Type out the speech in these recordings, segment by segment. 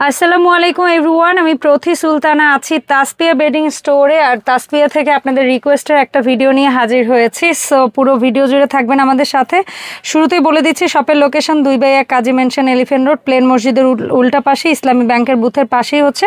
আসসালামু আলাইকুম এভরিওয়ান, আমি প্রথি সুলতানা আছি তাসপিয়া বেডিং স্টোরে। আর তাসপিয়া থেকে আপনাদের রিকোয়েস্টের একটা ভিডিও নিয়ে হাজির হয়েছি। সো পুরো ভিডিও জুড়ে থাকবেন আমাদের সাথে। শুরুতেই বলে দিচ্ছি শপের লোকেশন 2/1 কাজী মেনশন, এলিফ্যান্ট রোড, প্লেন মসজিদের উল্টা পাশে, ইসলামী ব্যাংকের বুথের পাশেই হচ্ছে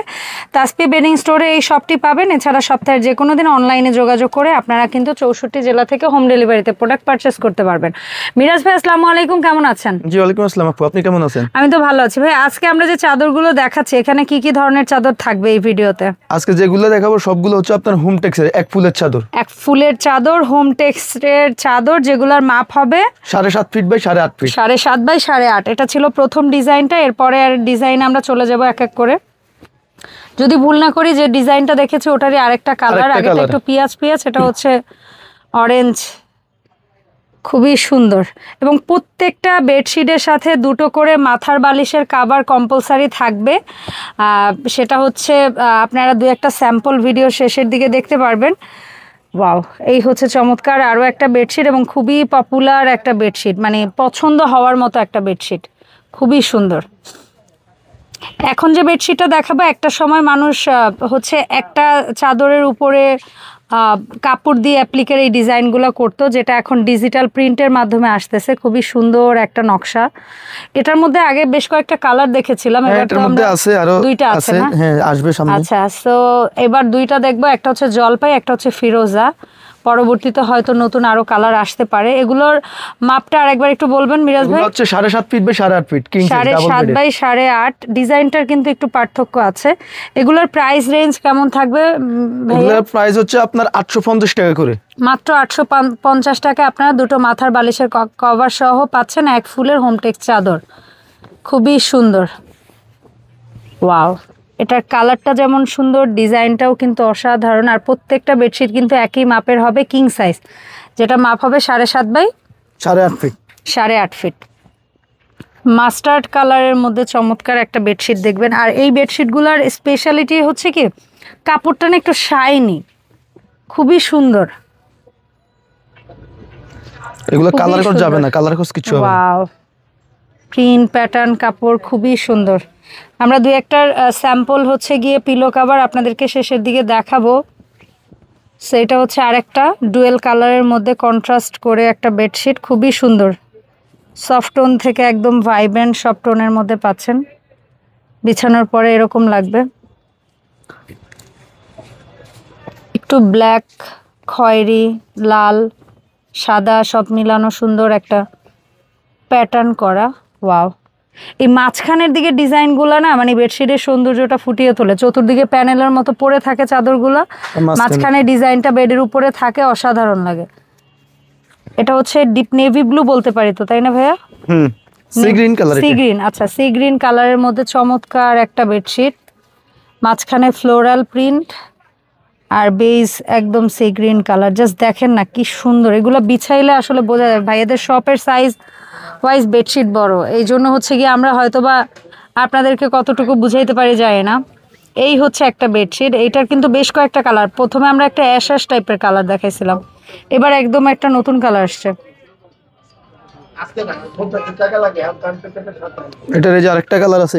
তাসপিয়া বেডিং স্টোরে এই শপটি পাবেন। এছাড়া সপ্তাহের যে কোনো দিন অনলাইনে যোগাযোগ করে আপনারা কিন্তু 64 জেলা থেকে হোম ডেলিভারিতে প্রোডাক্ট পারচেস করতে পারবেন। মিরাজ ভাই আসসালামু আলাইকুম, কেমন আছেন? জি ওয়ালাইকুম আসসালাম আপু, আপনি কেমন আছেন? আমি তো ভালো আছি ভাই। আজকে আমরা যে চাদরগুলো দেখাচ্ছি এখানে কি কি ধরনের চাদর থাকবে এই ভিডিওতে? আজকে যেগুলো দেখাবো সবগুলো হচ্ছে আপনার হোম টেক্সের এক ফুলের চাদর। এক ফুলের চাদর, হোম টেক্সটের চাদর, যেগুলোর মাপ হবে 7.5 ফিট বাই 8.5 ফিট। 7.5 বাই 8.5। এটা ছিল প্রথম ডিজাইনটা, এরপরে আর ডিজাইন আমরা চলে যাব এক এক করে। যদি ভুল না করি যে ডিজাইনটা দেখেছি ওটারই আরেকটা কালার, আগেটা একটু পিয়াজ, এটা হচ্ছে অরেঞ্জ। খুবই সুন্দর। এবং প্রত্যেকটা বেডশিটের সাথে দুটো করে মাথার বালিশের কাভার কম্পালসারি থাকবে। সেটা হচ্ছে আপনারা দু একটা স্যাম্পল ভিডিও শেষের দিকে দেখতে পারবেন। ওয়াও, এই হচ্ছে চমৎকার আরও একটা বেডশিট এবং খুবই পপুলার একটা বেডশিট, মানে পছন্দ হওয়ার মতো একটা বেডশিট, খুবই সুন্দর। এখন যে বেডশিটটা দেখাবো, একটা সময় মানুষ হচ্ছে একটা চাদরের উপরে কাপড় দিয়ে অ্যাপ্লিকের এই ডিজাইনগুলো করতো, যেটা এখন ডিজিটাল প্রিন্টের মাধ্যমে আসতেছে। খুবই সুন্দর একটা নকশা। এটার মধ্যে আগে বেশ কয়েকটা কালার দেখেছিলাম, এটার মধ্যে আছে আরো দুইটা আছে না? হ্যাঁ, আসবে সামনে। আচ্ছা, সো এবার দুইটা দেখবো, একটা হচ্ছে জলপাই, একটা হচ্ছে ফিরোজা। পরবর্তীতে হয়তো নতুন আরো কালার আসতে পারে। এগুলোর মাপটা আরেকবার একটু বলবেন মিরাজ ভাই? হচ্ছে 7.5 ফিট বাই 8.5 ফিট, 7.5 বাই 8.5। ডিজাইনটার কিন্তু একটু পার্থক্য আছে। এগুলোর প্রাইস রেঞ্জ কেমন থাকবে? এগুলোর প্রাইস হচ্ছে আপনার 850 টাকা করে। মাত্র 850 টাকায় আপনারা দুটো মাথার বালিশের কভার সহ পাচ্ছেন এক ফুলের হোমটেক্স চাদর। খুবই সুন্দর। ওয়াও, এটার কালারটা যেমন সুন্দর, ডিজাইনটাও কিন্তু অসাধারণ। আর প্রত্যেকটা বেডশিট কিন্তু একই মাপের হবে, কিং সাইজ, যেটা মাপ হবে 7.5 বাই 8.5 ফিট। 8.5 ফিট। মাস্টার্ড কালারের মধ্যে চমৎকার একটা বেডশিট দেখবেন। আর এই বেডশিটগুলোর স্পেশালিটি হচ্ছে কি, কাপড়টা না একটু শাইনি, খুবই সুন্দর। এগুলো কালার করা যাবে না, কালার কোস কিছু হবে না। ওয়াও, প্রিন্ট প্যাটার্ন কাপড়, খুবই সুন্দর। আমরা দুই একটার স্যাম্পল হচ্ছে গিয়ে পিলো কভার আপনাদেরকে শেষের দিকে দেখাবো। সেটা হচ্ছে আরেকটা ডুয়েল কালারের মধ্যে কন্ট্রাস্ট করে একটা বেডশিট, খুবই সুন্দর। সফট টোন থেকে একদম ভাইব্রেন্ট সফট টোনের মধ্যে পাচ্ছেন। বিছানোর পরে এরকম লাগবে। একটু ব্ল্যাক, খয়েরি, লাল, সাদা সব মিলানো সুন্দর একটা প্যাটার্ন করা। ওয়াও, এই মাঝখানের দিকে ডিজাইনগুলো না মানে বেডশিটের সৌন্দর্যটা ফুটিয়ে তোলে। চতুর্দিকে প্যানেলের মতো পড়ে থাকে চাদরগুলো, মাঝখানে ডিজাইনটা বেডের উপরে থাকে, অসাধারণ লাগে। এটা হচ্ছে ডিপ নেভি ব্লু বলতে পারি তো, তাই না ভাইয়া? Sea green colour. Sea green, আচ্ছা, সি গ্রিন কালারের মধ্যে চমৎকার একটা বেডশিট, মাঝখানে ফ্লোরাল প্রিন্ট আর বেজ একদম সি গ্রিন কালার। জাস্ট দেখেন না কি সুন্দর। এগুলো বিছাইলে আসলে বোঝা যায় ভাইয়াদের শপের সাইজ ওয়াইজ বেডশিট বড়, এই জন্য হচ্ছে গিয়ে আমরা হয়তো বা আপনাদেরকে কতটুকু বুঝাইতে পারি যায় না। এই হচ্ছে একটা বেডশিট, এইটার কিন্তু বেশ কয়েকটা কালার। প্রথমে আমরা একটা অ্যাশ টাইপের কালার দেখাইছিলাম, এবার একদম একটা নতুন কালার আসছে। এটার এই যে আরেকটা কালার আছে,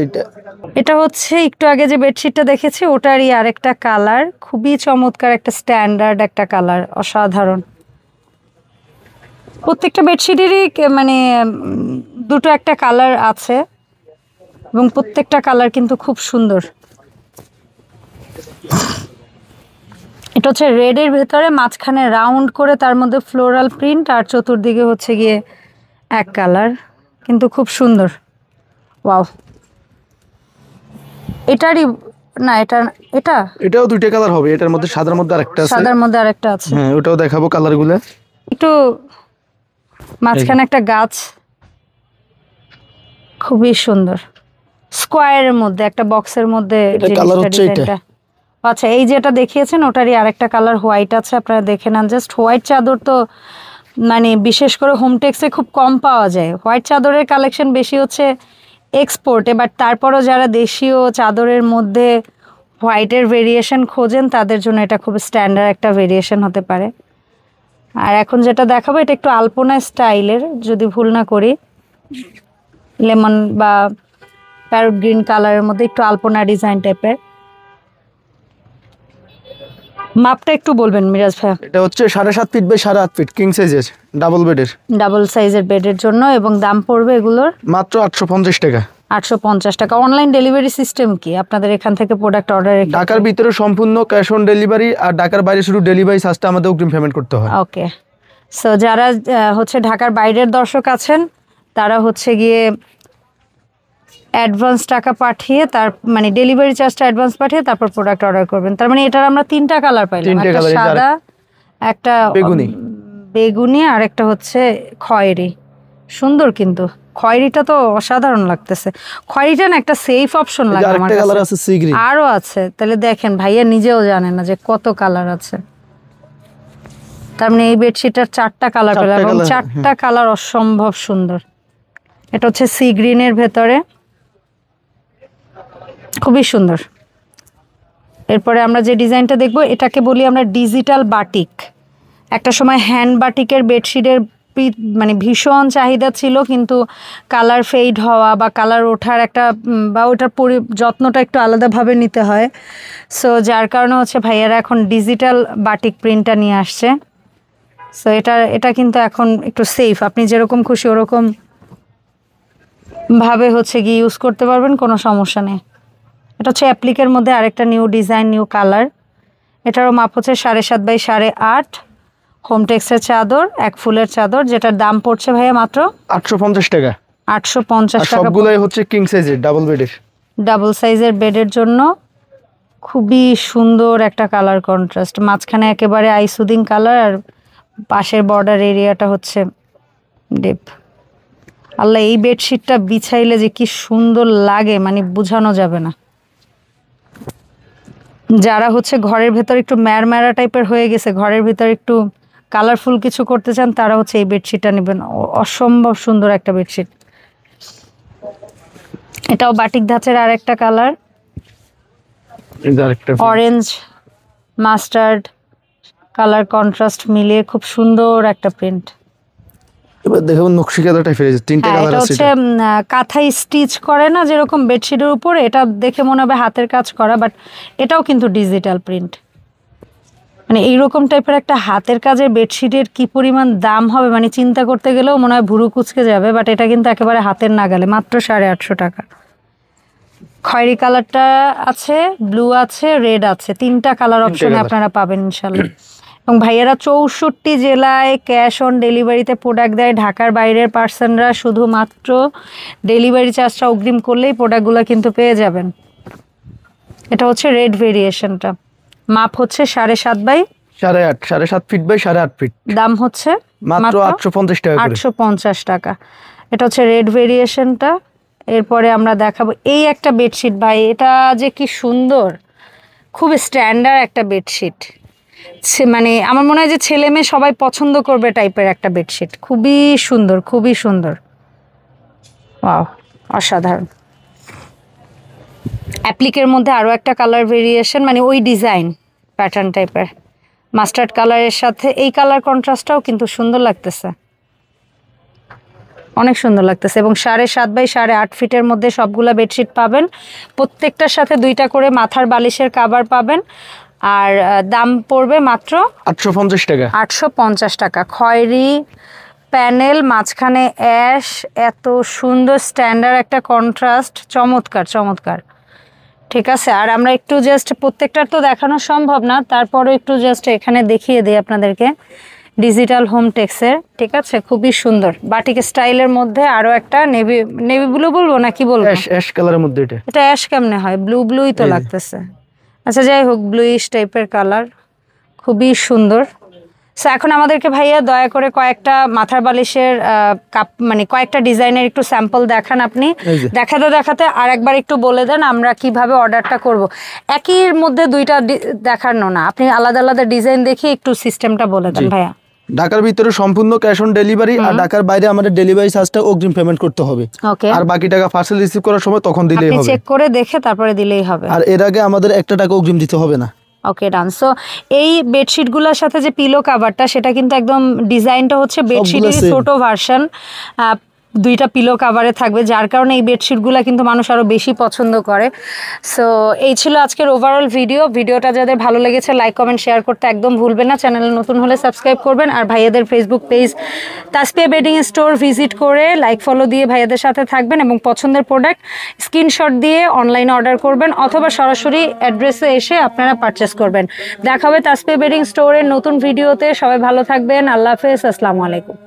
এটা হচ্ছে একটু আগে যে বেডশিটটা দেখেছি ওটারই আরেকটা কালার। খুবই চমৎকার একটা স্ট্যান্ডার্ড একটা কালার, অসাধারণ। প্রত্যেকটা বেডশিটেরই মানে দুটো একটা কালার আছে এবং প্রত্যেকটা কালার কিন্তু খুব সুন্দর। এটা হচ্ছে রেডের ভেতরে মাঝখানে রাউন্ড করে তার মধ্যে ফ্লোরাল প্রিন্ট, আর চতুর্দিকে হচ্ছে গিয়ে এক কালার, কিন্তু খুব সুন্দর। ওয়াও, এটারই না, এটাও দুইটা কালার হবে। এটার মধ্যে সাদার মধ্যে আরেকটা আছে, সাদার মধ্যে আরেকটা আছে। হ্যাঁ, ওটাও দেখাবো কালারগুলো। একটু মাঝখানে একটা গাছ, খুবই সুন্দর। স্কোয়ারের মধ্যে একটা বক্সের মধ্যে কালার হচ্ছে এটা। আচ্ছা, এই যেটা দেখিয়েছেন ওটারই আরেকটা কালার হোয়াইট আছে, আপনারা দেখে নেন। জাস্ট হোয়াইট চাদর তো মানে বিশেষ করে হোমটেক্সে খুব কম পাওয়া যায়। হোয়াইট চাদরের কালেকশন বেশি হচ্ছে এক্সপোর্টে, বাট তারপরও যারা দেশীয় চাদরের মধ্যে হোয়াইটের ভেরিয়েশন খোঁজেন তাদের জন্য এটা খুব স্ট্যান্ডার্ড একটা ভেরিয়েশন হতে পারে। আর এখন যেটা দেখাবো এটা একটু আলপনা স্টাইলের, যদি ভুল না করি, লেমন বা প্যারট গ্রিন কালারের মধ্যে একটু আলপনা ডিজাইন টাইপের। মাপটা একটু বলবেন মিরাজ ভাইয়া। এটা হচ্ছে 7.5 ফিট বাই 8.5 ফিট কিং সাইজের ডাবল বেডের। ডাবল সাইজের বেডের জন্য, এবং দাম পড়বে এগুলোর মাত্র 850 টাকা। 850 টাকা। অনলাইন ডেলিভারি সিস্টেম কি আপনাদের এখান থেকে প্রোডাক্ট অর্ডার? ঢাকার ভিতরে সম্পূর্ণ ক্যাশ অন ডেলিভারি, আর ঢাকার বাইরে শুধু ডেলিভারি চার্জটা আমাদের অগ্রিম পেমেন্ট করতে হয়। ওকে, সো যারা হচ্ছে ঢাকার বাইরের দর্শক আছেন তারা হচ্ছে গিয়ে অ্যাডভান্স টাকা পাঠিয়ে তার মানে ডেলিভারি চার্জটা অ্যাডভান্স পাঠিয়ে তারপর প্রোডাক্ট অর্ডার করবেন। তার মানে এটার আমরা 3টা কালার পাইলাম, একটা সাদা, একটা বেগুনি আর একটা হচ্ছে খয়েরি। সুন্দর, কিন্তু খয়েরিটা তো অসাধারণ লাগতেছে। খয়েরিটা না একটা সেফ অপশন লাগে আমার কাছে। আরো আছে, তাহলে দেখেন ভাইয়া নিজেও জানে না যে কত কালার আছে। তার মানে এই বেডশিটটার 4টা কালার পেলাম, এবং 4টা কালার অসম্ভব সুন্দর। এটা হচ্ছে সি গ্রিনের ভেতরে, খুবই সুন্দর। এরপরে আমরা যে ডিজাইনটা দেখবো এটাকে বলি আমরা ডিজিটাল বাটিক। একটা সময় হ্যান্ড বাটিকের বেডশিটের মানে ভীষণ চাহিদা ছিল, কিন্তু কালার ফেড হওয়া বা কালার ওঠার একটা বা ওটার যত্নটা একটু আলাদাভাবে নিতে হয়। সো যার কারণে হচ্ছে ভাইয়ারা এখন ডিজিটাল বাটিক প্রিন্টটা নিয়ে আসছে। সো এটা কিন্তু এখন একটু সেফ, আপনি যেরকম খুশি ওরকম ভাবে হচ্ছে গিয়ে ইউজ করতে পারবেন, কোনো সমস্যা নেই। এটা হচ্ছে অ্যাপ্লিকের মধ্যে আরেকটা নিউ ডিজাইন, নিউ কালার। এটারও মাপ হচ্ছে 7.5 বাই 8.5। হোম টেক্সের চাদর, 1 ফুলের চাদর, যেটার দাম পড়ছে ভাইয়া মাত্র 850 টাকা। 850 টাকা। সবগুলাই হচ্ছে কিং সাইজের ডাবল বেডের। ডাবল সাইজের বেডের জন্য খুবই সুন্দর একটা কালার কন্ট্রাস্ট, মাঝখানে একেবারে আই সুদিং কালার, আর পাশের বর্ডার এরিয়াটা হচ্ছে ডিপ। আল্লাহ, এই বেডশিটটা বিছাইলে যে কি সুন্দর লাগে মানে বোঝানো যাবে না। যারা হচ্ছে ঘরের ভেতর একটু ম্যারম্যারা টাইপের হয়ে গেছে, ঘরের ভেতর একটু কালারফুল কিছু করতে চান, তারা হচ্ছে এই বেডশিটটা নেবেন। অসম্ভব সুন্দর একটা বেডশিট। এটাও বাটিক ধাঁচের আর একটা colour, orange mustard colour contrast মিলিয়ে খুব সুন্দর একটা প্রিন্ট। এবার দেখুন নকশি কাঁথা টাইপের 3টে কালার আছে। এটা হচ্ছে কাঁথাই স্টিচ করে না যেরকম বেডশিটের উপরে, এটা দেখে মনে হবে হাতের কাজ করা, বাট এটাও কিন্তু ডিজিটাল প্রিন্ট। মানে এইরকম টাইপের একটা হাতের কাজের বেডশিটের কি পরিমাণ দাম হবে মানে চিন্তা করতে গেলেও মনে হয় ভুরু কুচকে যাবে, বাট এটা কিন্তু একেবারে হাতের নাগালে, মাত্র 850 টাকা। খয়েরি কালারটা আছে, ব্লু আছে, রেড আছে, 3টা কালার অপশনে আপনারা পাবেন ইনশাল্লাহ। এবং ভাইয়ারা 64 জেলায় ক্যাশ অন ডেলিভারিতে প্রোডাক্ট দেয়। ঢাকার বাইরের পার্সনরা শুধুমাত্র ডেলিভারি চার্জটা অগ্রিম করলেই প্রোডাক্টগুলো কিন্তু পেয়ে যাবেন। এটা হচ্ছে রেড ভেরিয়েশনটা, মাপ হচ্ছে 7.5 বাই 8.5, 7.5 ফিট বাই 8.5 ফিট। দাম হচ্ছে মাত্র 850 টাকা। 850 টাকা। এটা হচ্ছে রেড ভেরিয়েশনটা। এরপরে আমরা দেখাবো এই একটা বেডশিট, ভাই এটা যে কি সুন্দর, খুব স্ট্যান্ডার্ড একটা বেডশিট। মানে আমার মনে হয় যে ছেলে মেয়ে সবাই পছন্দ করবে টাইপের একটা বেডশিট, খুবই সুন্দর, খুবই সুন্দর। ওয়াও, অসাধারণ। অ্যাপ্লিকের মধ্যে আরও একটা কালার ভেরিয়েশন, মানে ওই ডিজাইন প্যাটার্ন টাইপের, মাস্টার্ড কালারের সাথে এই কালার কন্ট্রাস্টটাও কিন্তু সুন্দর লাগতেছে, অনেক সুন্দর লাগতেছে। এবং 7.5 বাই 8.5 ফিটের মধ্যে সবগুলা বেডশিট পাবেন। প্রত্যেকটার সাথে 2টা করে মাথার বালিশের কাভার পাবেন। আর দাম পড়বে মাত্র 850 টাকা। 850 টাকা। খয়েরি প্যানেল, মাঝখানে অ্যাশ, এত সুন্দর স্ট্যান্ডার্ড একটা কন্ট্রাস্ট, চমৎকার চমৎকার। ঠিক আছে, আর আমরা একটু জাস্ট প্রত্যেকটার তো দেখানো সম্ভব না, তারপরে একটু জাস্ট এখানে দেখিয়ে দিই আপনাদেরকে। ডিজিটাল হোম টেক্সের, ঠিক আছে, খুবই সুন্দর বাটিক স্টাইলের মধ্যে আরো একটা নেভি ব্লু বলবো না কি বলবো, অ্যাশ কালারের মধ্যে। এটা অ্যাশ কেমনে হয়, ব্লুই তো লাগতেছে। আচ্ছা যাই হোক, ব্লুইশ টাইপের কালার, খুবই সুন্দর। সো এখন আমাদেরকে ভাইয়া দয়া করে কয়েকটা মাথার বালিশের কাপ মানে কয়েকটা ডিজাইনের একটু স্যাম্পল দেখান আপনি। দেখাতে দেখাতে আর একবার একটু বলে দেন আমরা কিভাবে অর্ডারটা করব। একইর মধ্যে 2টা দেখানো না, আপনি আলাদা আলাদা ডিজাইন দেখিয়ে একটু সিস্টেমটা বলে দেন ভাইয়া। ঢাকার ভিতরে সম্পূর্ণ ক্যাশ অন ডেলিভারি, আর ঢাকার বাইরে আমাদের ডেলিভারি চার্জটা অগ্রিম পেমেন্ট করতে হবে। ওকে, আর বাকি টাকা পার্সেল রিসিভ করার সময় তখন দিলেই হবে। আপনি চেক করে দেখে তারপরে দিলেই হবে। আর এর আগে আমাদের 1 টাকা অগ্রিম দিতে হবে না। ওকে ডান। সো এই বেডশিটগুলোর সাথে যে পিলো কাভারটা, সেটা কিন্তু একদম ডিজাইনটা হচ্ছে বেডশিটের ছোট ভার্সন। 2টা পিলো কাভারে থাকবে, যার কারণে এই বেডশিটগুলো কিন্তু মানুষ আরও বেশি পছন্দ করে। সো এই ছিল আজকের ওভারঅল ভিডিওটা যাদের ভালো লেগেছে লাইক কমেন্ট শেয়ার করতে একদম ভুলবেন না, চ্যানেলে নতুন হলে সাবস্ক্রাইব করবেন, আর ভাইয়াদের Facebook page Tasfia bedding store visit করে লাইক ফলো দিয়ে ভাইয়াদের সাথে থাকবেন এবং পছন্দের প্রোডাক্ট স্ক্রিনশট দিয়ে অনলাইনে অর্ডার করবেন অথবা সরাসরি অ্যাড্রেসে এসে আপনারা পারচেস করবেন। দেখা হবে তাসপিয়া বেডিং স্টোরের নতুন ভিডিওতে। সবাই ভালো থাকবেন, আল্লাহ হাফেজ, আসসালামু আলাইকুম।